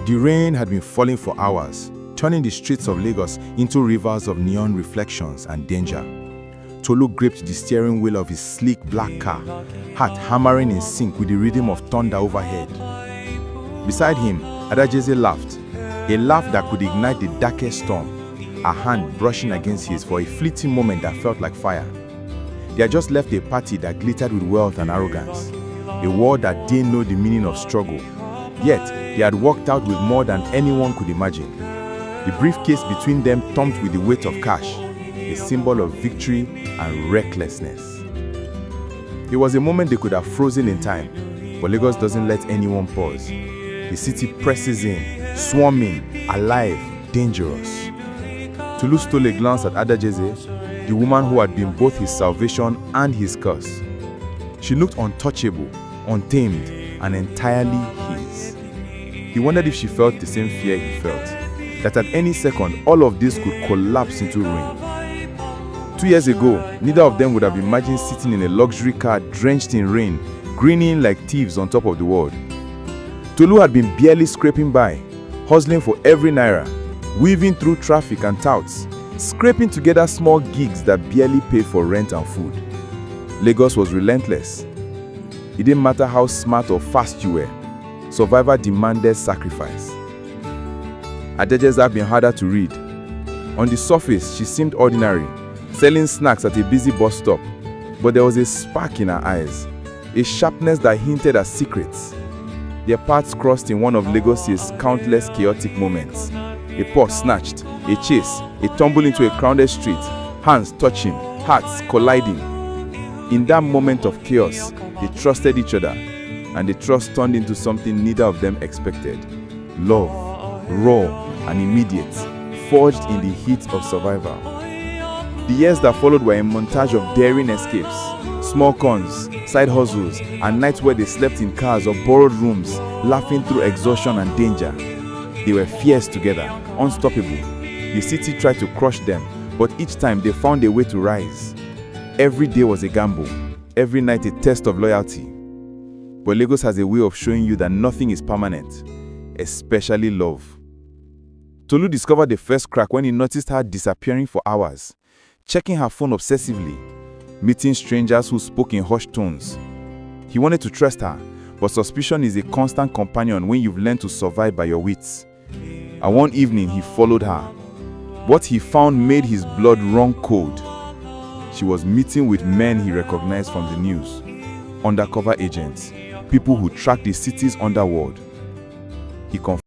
The rain had been falling for hours, turning the streets of Lagos into rivers of neon reflections and danger. Tolu gripped the steering wheel of his sleek black car, heart hammering in sync with the rhythm of thunder overhead. Beside him, Adajeze laughed, a laugh that could ignite the darkest storm, her hand brushing against his for a fleeting moment that felt like fire. They had just left a party that glittered with wealth and arrogance, a world that didn't know the meaning of struggle. Yet, they had walked out with more than anyone could imagine. The briefcase between them thumped with the weight of cash, a symbol of victory and recklessness. It was a moment they could have frozen in time, but Lagos doesn't let anyone pause. The city presses in, swarming, alive, dangerous. Tolu stole a glance at Adajeze, the woman who had been both his salvation and his curse. She looked untouchable, untamed, and entirely his. He wondered if she felt the same fear he felt, that at any second all of this could collapse into ruin. 2 years ago, neither of them would have imagined sitting in a luxury car drenched in rain, grinning like thieves on top of the world. Tolu had been barely scraping by, hustling for every naira, weaving through traffic and touts, scraping together small gigs that barely paid for rent and food. Lagos was relentless. It didn't matter how smart or fast you were, survival demanded sacrifice. Adajeze had been harder to read. On the surface, she seemed ordinary, selling snacks at a busy bus stop, but there was a spark in her eyes, a sharpness that hinted at secrets. Their paths crossed in one of Lagos's countless chaotic moments. A purse snatched, a chase, a tumble into a crowded street, hands touching, hearts colliding. In that moment of chaos, they trusted each other, and the trust turned into something neither of them expected. Love, raw and immediate, forged in the heat of survival. The years that followed were a montage of daring escapes, small cons, side hustles, and nights where they slept in cars or borrowed rooms, laughing through exhaustion and danger. They were fierce together, unstoppable. The city tried to crush them, but each time they found a way to rise. Every day was a gamble, every night a test of loyalty. But Lagos has a way of showing you that nothing is permanent, especially love. Tolu discovered the first crack when he noticed her disappearing for hours, checking her phone obsessively, meeting strangers who spoke in hushed tones. He wanted to trust her, but suspicion is a constant companion when you've learned to survive by your wits. And one evening, he followed her. What he found made his blood run cold. She was meeting with men he recognized from the news, undercover agents, people who tracked the city's underworld. He confessed